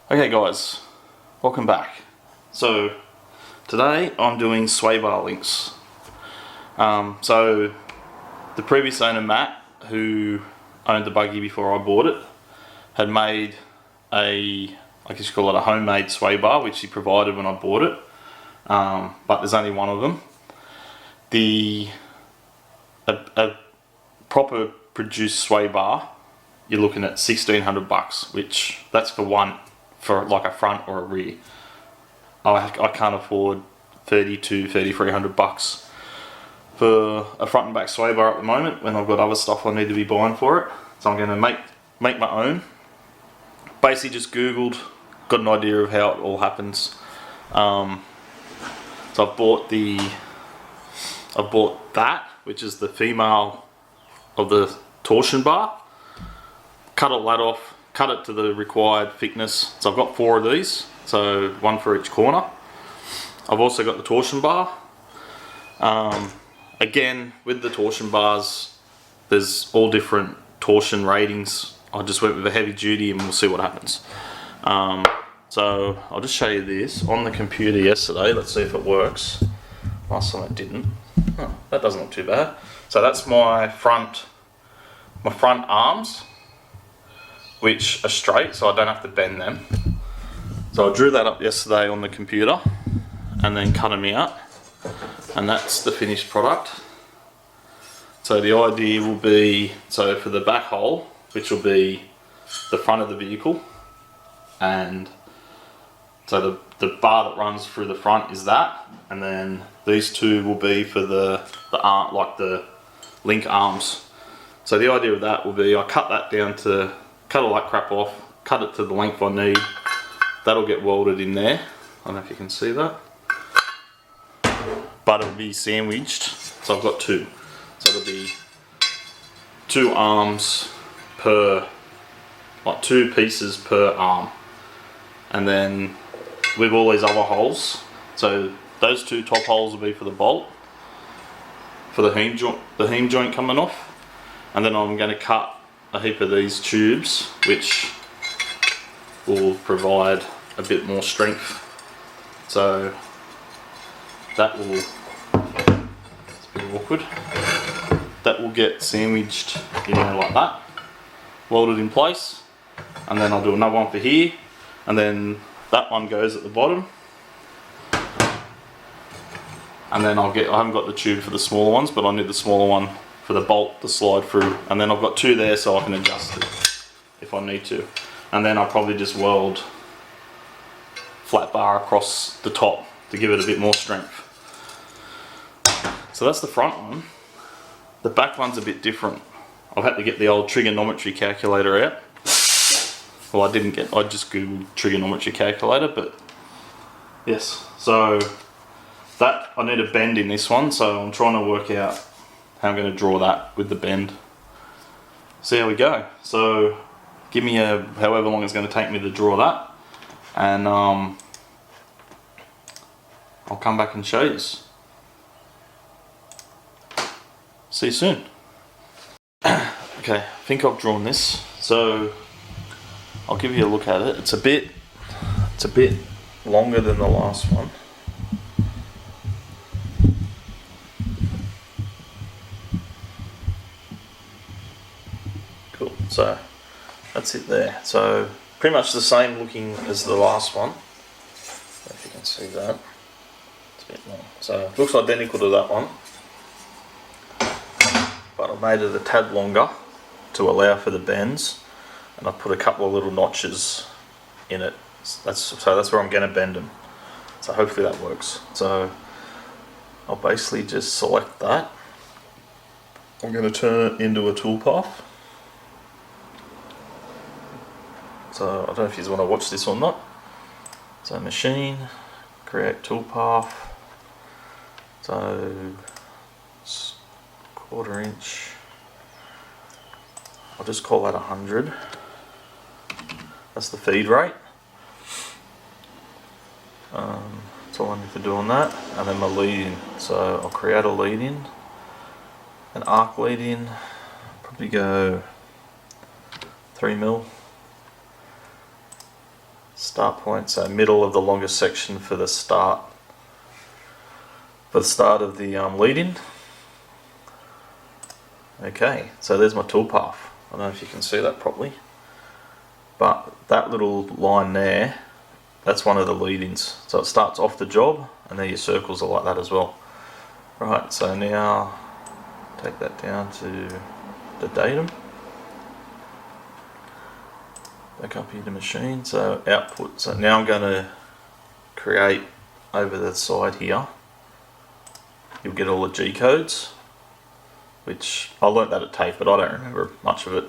Okay guys, welcome back. So today I'm doing sway bar links. So the previous owner, Matt, who owned the buggy before I bought it, had made I guess you call it a homemade sway bar, which he provided when I bought it. But there's only one of them. A proper produced sway bar, you're looking at $1,600, which that's for like a front or a rear. I can't afford $3,200 to $3,300 for a front and back sway bar at the moment when I've got other stuff I need to be buying for it. So I'm going to make my own. Basically just Googled, got an idea of how it all happens. So I've bought that, which is the female of the torsion bar. Cut all that off, cut it to the required thickness. So I've got 4 of these, so one for each corner. I've also got the torsion bar. Again, with the torsion bars, there's all different torsion ratings. I just went with a heavy duty and we'll see what happens. So I'll just show you this on the computer yesterday. Let's see if it works. Last time it didn't. Oh, that doesn't look too bad. So that's my front arms, which are straight, so I don't have to bend them. So I drew that up yesterday on the computer and then cut them out, and that's the finished product. So the idea will be, so for the back hole, which will be the front of the vehicle, and so the bar that runs through the front is that, and then these two will be for the arm, like the link arms. So the idea of that will be I cut all that crap off, cut it to the length I need. That'll get welded in there. I don't know if you can see that. But it'll be sandwiched. So I've got 2. So it'll be 2 arms per, like 2 pieces per arm. And then with all these other holes, so those 2 top holes will be for the bolt, for the heam joint coming off. And then I'm going to cut a heap of these tubes, which will provide a bit more strength. So that will, it's a bit awkward, that will get sandwiched in there like that, welded in place. And then I'll do another one for here, and then that one goes at the bottom. And then I haven't got the tube for the smaller ones, but I need the smaller one for the bolt to slide through, and then I've got 2 there so I can adjust it if I need to. And then I'll probably just weld flat bar across the top to give it a bit more strength. So that's the front one. The back one's a bit different. I've had to get the old trigonometry calculator out. Well, I just googled trigonometry calculator, but yes. So that, I need a bend in this one, so I'm trying to work out how I'm going to draw that with the bend. See how we go. So give me however long it's going to take me to draw that, and I'll come back and show you. See you soon. Okay, I think I've drawn this, so I'll give you a look at it. It's a bit longer than the last one. Cool, so that's it there. So pretty much the same looking as the last one. If you can see that, it's a bit long. So it looks identical to that one, but I made it a tad longer to allow for the bends, and I put a couple of little notches in it. That's where I'm going to bend them. So hopefully that works. So I'll basically just select that. I'm going to turn it into a toolpath. So I don't know if you want to watch this or not. So machine, create toolpath. So it's 1/4 inch. I'll just call that 100. That's the feed rate. That's all I need to do on that. And then my lead in. So I'll create a lead in, an arc lead in, probably go 3mm. start point, so middle of the longest section for the start. For the start of the lead-in. Okay, so there's my toolpath. I don't know if you can see that properly, but that little line there, that's one of the lead-ins. So it starts off the job, and then your circles are like that as well. Right, so now take that down to the datum. Back up here to machine, so output. So now I'm going to create over the side here. You'll get all the G codes, which I learnt that at TAFE, but I don't remember much of it.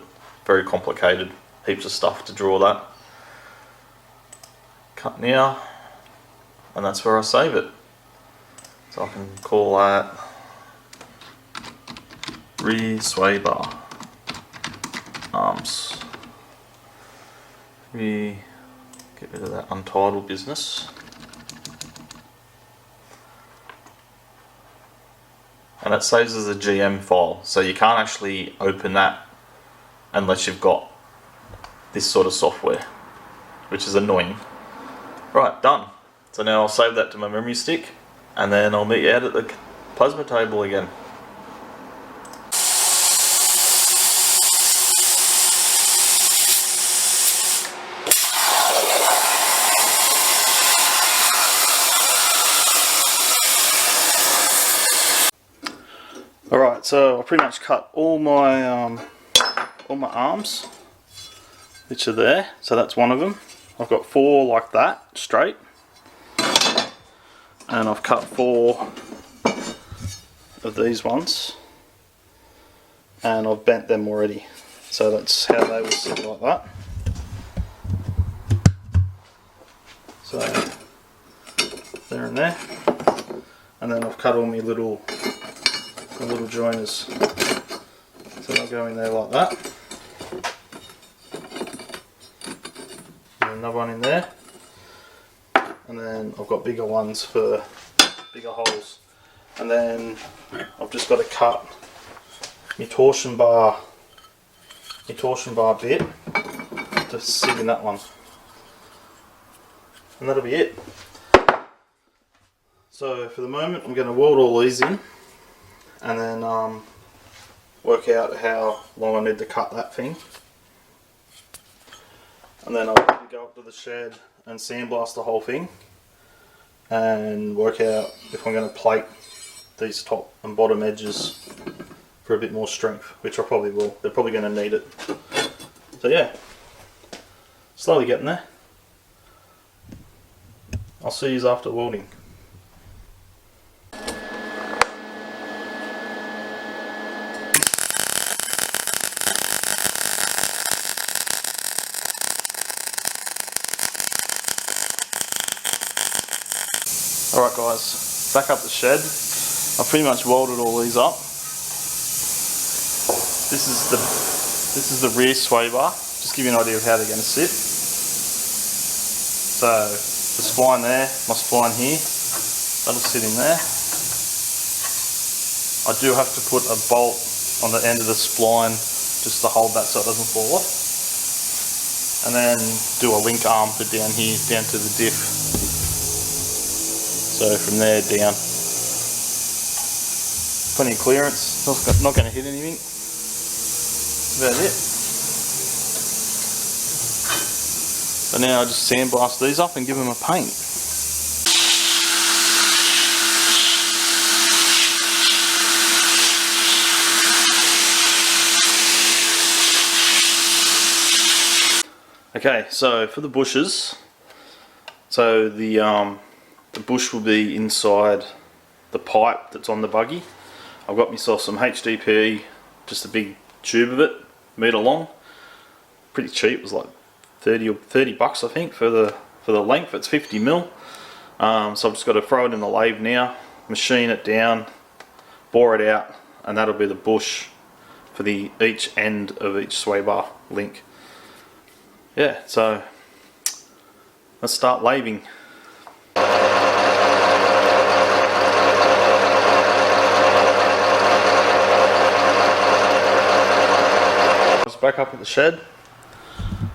Very complicated, heaps of stuff to draw that. Cut now, and that's where I save it. So I can call that rear sway bar arms. We get rid of that untitled business. And it saves as a GM file, so you can't actually open that unless you've got this sort of software, which is annoying. Right, done. So now I'll save that to my memory stick, and then I'll meet you out at the plasma table again. Alright, so I pretty much cut all my arms, which are there. So that's one of them. I've got 4 like that, straight. And I've cut 4 of these ones. And I've bent them already. So that's how they will sit like that. So, there and there. And then I've cut all my little joiners, so they'll go in there like that, and another one in there, and then I've got bigger ones for bigger holes, and then I've just got to cut my torsion bar bit to sit in that one, and that'll be it. So for the moment I'm going to weld all these in, and then work out how long I need to cut that thing, and then I'll probably go up to the shed and sandblast the whole thing and work out if I'm going to plate these top and bottom edges for a bit more strength, which I probably will. They're probably going to need it. So yeah, slowly getting there. I'll see you after welding. Alright guys, back up the shed. I've pretty much welded all these up. This is the rear sway bar, just give you an idea of how they're going to sit. So the spline there, my spline here, that'll sit in there. I do have to put a bolt on the end of the spline just to hold that so it doesn't fall off. And then do a link arm for down here, down to the diff. So from there down, plenty of clearance, not going to hit anything, that's about it. So now I just sandblast these up and give them a paint. Okay, so for the bushes, so the bush will be inside the pipe that's on the buggy. I've got myself some HDPE, just a big tube of it, metre long. Pretty cheap, it was like 30 bucks I think for the length. It's 50 mil. So I've just got to throw it in the lathe now, machine it down, bore it out, and that'll be the bush for each end of each sway bar link. Yeah, so let's start lathing. Back up at the shed,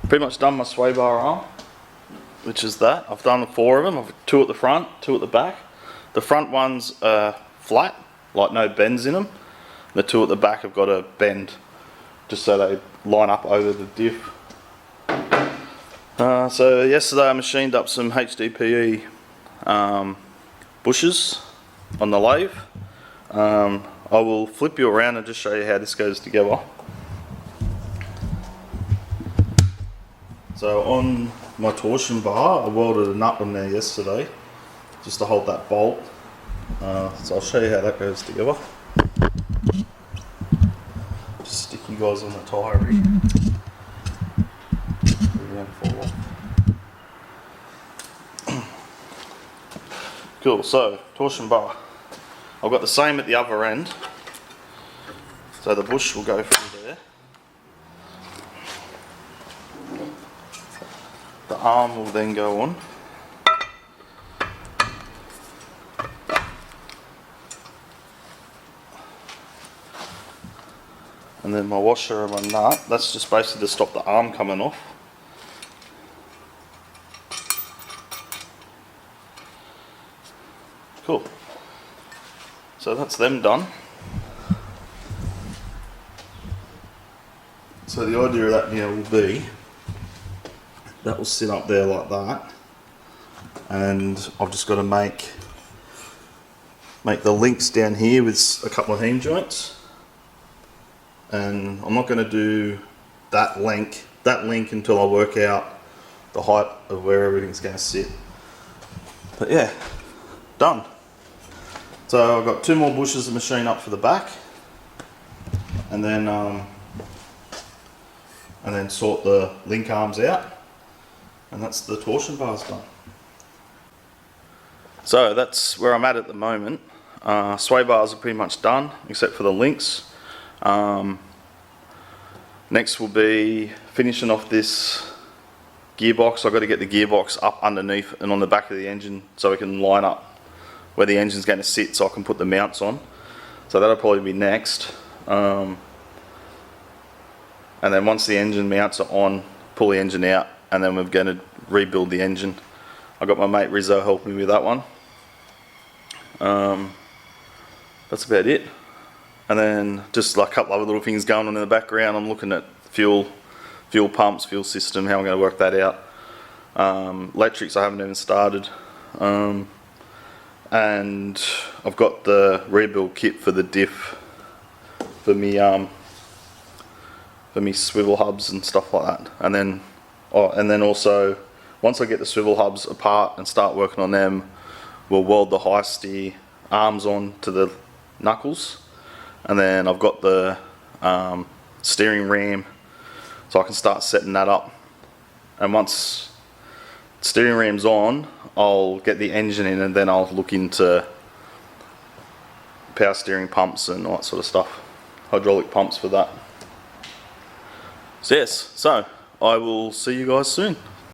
pretty much done my sway bar arm. which is that. I've done 4 of them. I've 2 at the front, 2 at the back. The front ones are flat, like no bends in them. The 2 at the back have got a bend, just so they line up over the diff. So yesterday I machined up some HDPE bushes on the lathe. I will flip you around and just show you how this goes together. So on my torsion bar, I welded a nut on there yesterday just to hold that bolt. So I'll show you how that goes together. Just stick you guys on the tyre. Cool, so torsion bar. I've got the same at the other end. So the bush will go through there. The arm will then go on. And then my washer and my nut, that's just basically to stop the arm coming off. Cool. So that's them done. So the idea of that now will be, that will sit up there like that, and I've just got to make the links down here with a couple of heam joints, and I'm not going to do that link until I work out the height of where everything's going to sit. But yeah, done. So I've got 2 more bushes to machine up for the back, and then sort the link arms out, and that's the torsion bars done. So that's where I'm at the moment. Sway bars are pretty much done except for the links. Next will be finishing off this gearbox. I've got to get the gearbox up underneath and on the back of the engine so we can line up where the engine's going to sit, so I can put the mounts on. So that'll probably be next. And then once the engine mounts are on, pull the engine out, and then we're going to rebuild the engine. I got my mate Rizzo helping me with that one. That's about it. And then just like a couple other little things going on in the background. I'm looking at fuel pumps, fuel system, how I'm going to work that out. Electrics I haven't even started. And I've got the rebuild kit for the diff for me swivel hubs and stuff like that. And then also once I get the swivel hubs apart and start working on them, we'll weld the high steer arms on to the knuckles, and then I've got the steering ram, so I can start setting that up. And once the steering ram's on, I'll get the engine in, and then I'll look into power steering pumps and all that sort of stuff, hydraulic pumps for that. So yes, so I will see you guys soon.